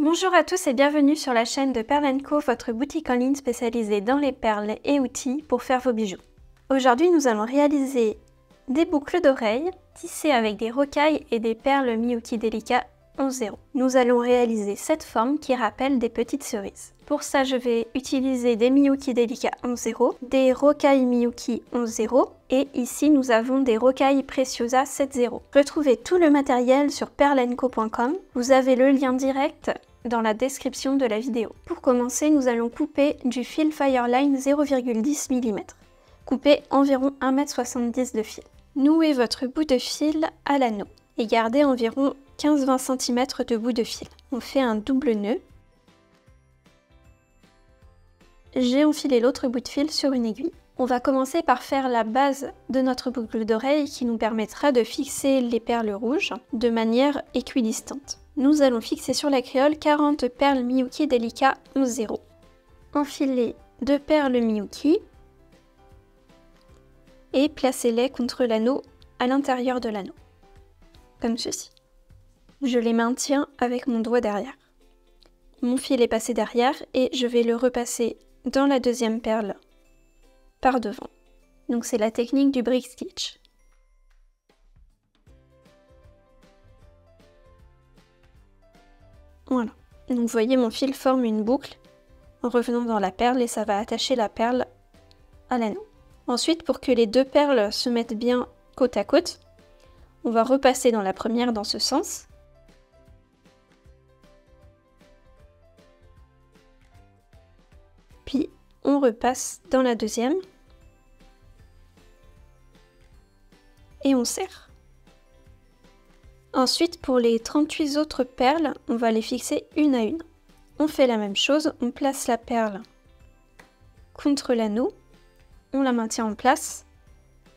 Bonjour à tous et bienvenue sur la chaîne de Perle & Co, votre boutique en ligne spécialisée dans les perles et outils pour faire vos bijoux. Aujourd'hui, nous allons réaliser des boucles d'oreilles tissées avec des rocailles et des perles Miyuki Delica 11-0. Nous allons réaliser cette forme qui rappelle des petites cerises. Pour ça, je vais utiliser des Miyuki Delica 11-0, des rocailles Miyuki 11-0 et ici nous avons des rocailles Preciosa 7-0. Retrouvez tout le matériel sur perlenco.com. Vous avez le lien direct dans la description de la vidéo. Pour commencer, nous allons couper du fil Fireline 0,10 mm. Coupez environ 1,70 m de fil. Nouez votre bout de fil à l'anneau et gardez environ 15-20 cm de bout de fil. On fait un double nœud. J'ai enfilé l'autre bout de fil sur une aiguille. On va commencer par faire la base de notre boucle d'oreille qui nous permettra de fixer les perles rouges de manière équidistante. Nous allons fixer sur la créole 40 perles Miyuki Delica 11-0. Enfilez 2 perles Miyuki et placez-les contre l'anneau à l'intérieur de l'anneau, comme ceci. Je les maintiens avec mon doigt derrière. Mon fil est passé derrière et je vais le repasser dans la deuxième perle par devant. Donc c'est la technique du brick stitch. Voilà. Donc vous voyez, mon fil forme une boucle en revenant dans la perle et ça va attacher la perle à l'anneau. Ensuite, pour que les deux perles se mettent bien côte à côte, on va repasser dans la première dans ce sens. Puis on repasse dans la deuxième. Et on serre. Ensuite, pour les 38 autres perles, on va les fixer une à une. On fait la même chose, on place la perle contre l'anneau, on la maintient en place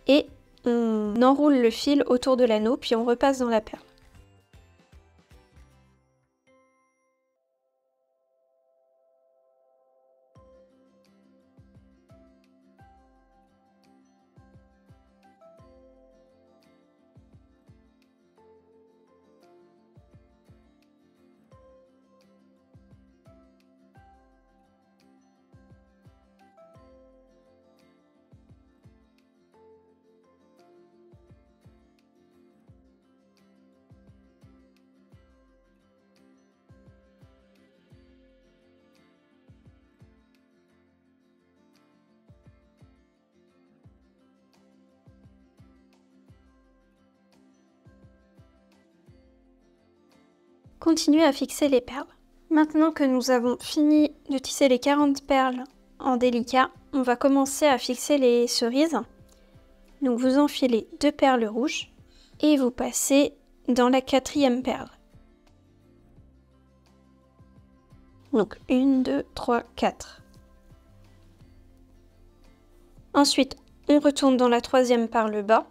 et on enroule le fil autour de l'anneau, puis on repasse dans la perle. Continuez à fixer les perles. Maintenant que nous avons fini de tisser les 40 perles en délicat, on va commencer à fixer les cerises. Donc vous enfilez 2 perles rouges et vous passez dans la 4e perle. Donc 1, 2, 3, 4. Ensuite, on retourne dans la 3e par le bas.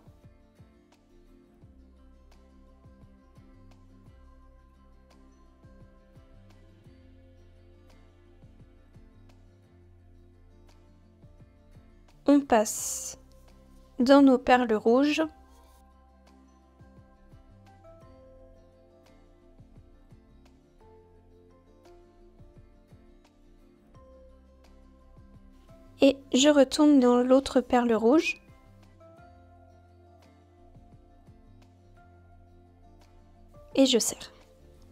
On passe dans nos perles rouges. Et je retourne dans l'autre perle rouge. Et je serre.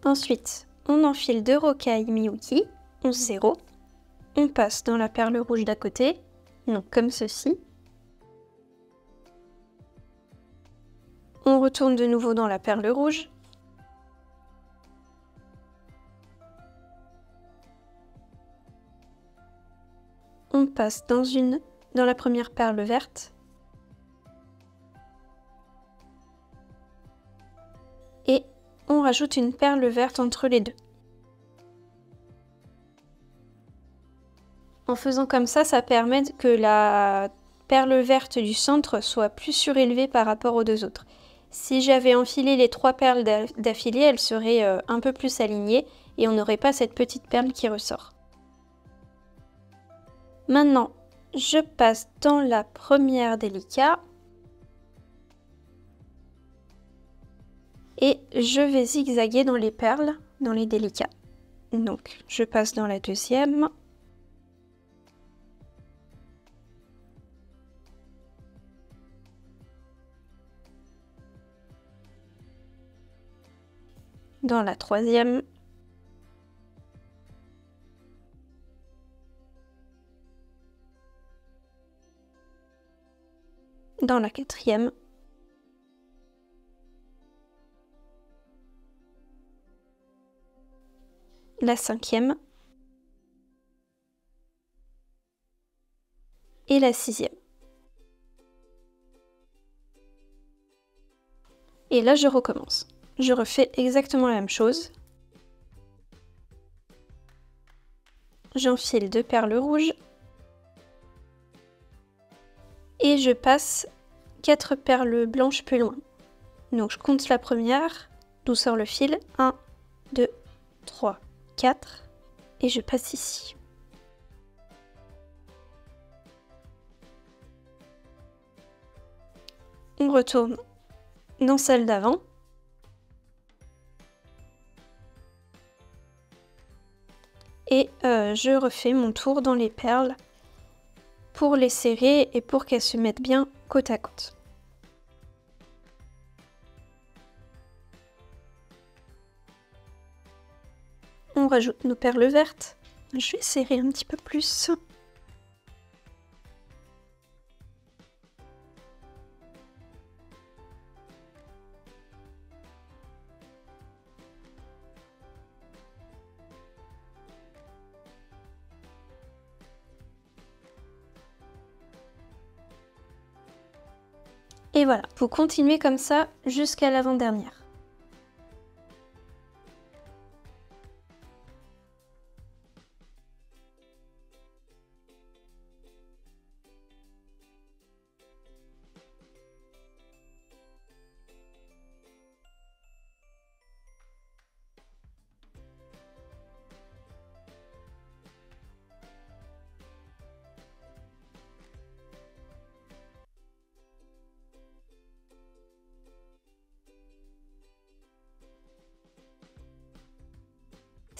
Ensuite, on enfile 2 rocailles Miyuki 11-0. On passe dans la perle rouge d'à côté. Donc comme ceci. On retourne de nouveau dans la perle rouge. On passe dans la première perle verte. Et on rajoute une perle verte entre les deux. En faisant comme ça, ça permet que la perle verte du centre soit plus surélevée par rapport aux deux autres. Si j'avais enfilé les 3 perles d'affilée, elles seraient un peu plus alignées et on n'aurait pas cette petite perle qui ressort. Maintenant, je passe dans la première délicat et je vais zigzaguer dans les perles, dans les délicats. Donc je passe dans la deuxième. Dans la troisième. Dans la quatrième. La cinquième. Et la sixième. Et là, je recommence. Je refais exactement la même chose. J'enfile 2 perles rouges. Et je passe 4 perles blanches plus loin. Donc je compte la première, d'où sort le fil. 1, 2, 3, 4. Et je passe ici. On retourne dans celle d'avant. Et je refais mon tour dans les perles pour les serrer et pour qu'elles se mettent bien côte à côte. On rajoute nos perles vertes. Je vais serrer un petit peu plus. Et voilà, vous continuez comme ça jusqu'à l'avant-dernière.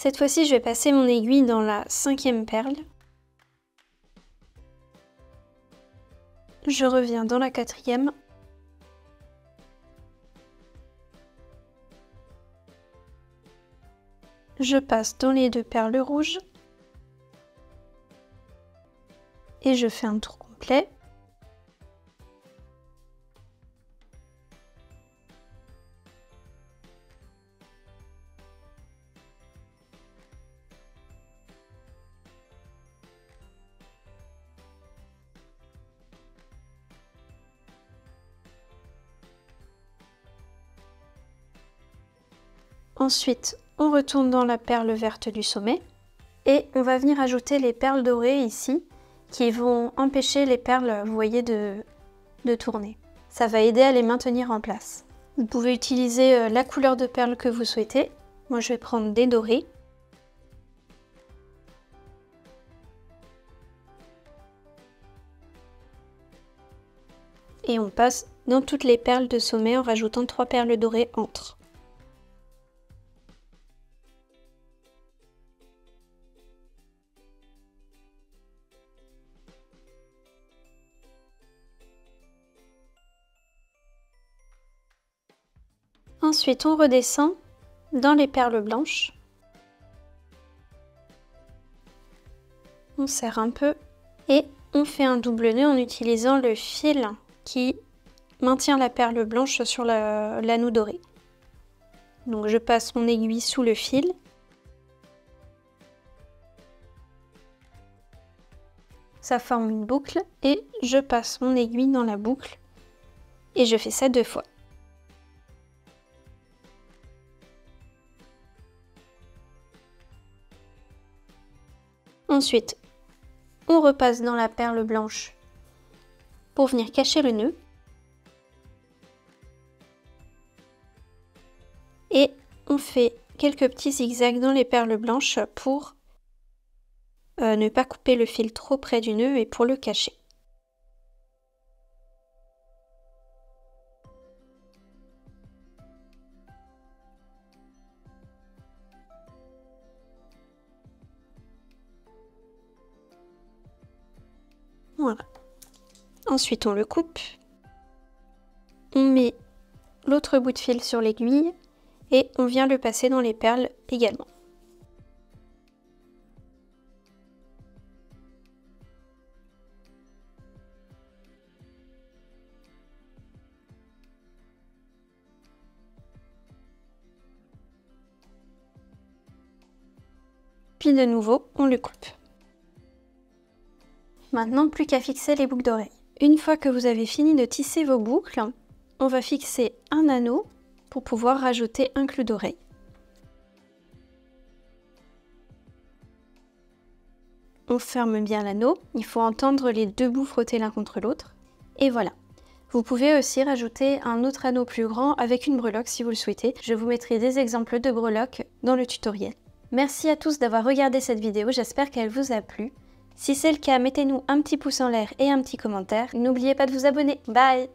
Cette fois-ci, je vais passer mon aiguille dans la cinquième perle. Je reviens dans la quatrième. Je passe dans les 2 perles rouges. Et je fais un tour complet. Ensuite, on retourne dans la perle verte du sommet et on va venir ajouter les perles dorées ici qui vont empêcher les perles, vous voyez, de tourner. Ça va aider à les maintenir en place. Vous pouvez utiliser la couleur de perles que vous souhaitez. Moi, je vais prendre des dorés. Et on passe dans toutes les perles de sommet en rajoutant 3 perles dorées entre. Ensuite, on redescend dans les perles blanches. On serre un peu et on fait un double nœud en utilisant le fil qui maintient la perle blanche sur l'anneau doré. Donc je passe mon aiguille sous le fil. Ça forme une boucle et je passe mon aiguille dans la boucle et je fais ça 2 fois. Ensuite, on repasse dans la perle blanche pour venir cacher le nœud. Et on fait quelques petits zigzags dans les perles blanches pour ne pas couper le fil trop près du nœud et pour le cacher. Voilà. Ensuite, on le coupe. On met l'autre bout de fil sur l'aiguille et on vient le passer dans les perles également. Puis de nouveau, on le coupe. Maintenant, plus qu'à fixer les boucles d'oreilles. Une fois que vous avez fini de tisser vos boucles, on va fixer un anneau pour pouvoir rajouter un clou d'oreille. On ferme bien l'anneau, il faut entendre les deux bouts frotter l'un contre l'autre. Et voilà. Vous pouvez aussi rajouter un autre anneau plus grand avec une breloque si vous le souhaitez. Je vous mettrai des exemples de breloques dans le tutoriel. Merci à tous d'avoir regardé cette vidéo, j'espère qu'elle vous a plu. Si c'est le cas, mettez-nous un petit pouce en l'air et un petit commentaire. N'oubliez pas de vous abonner. Bye!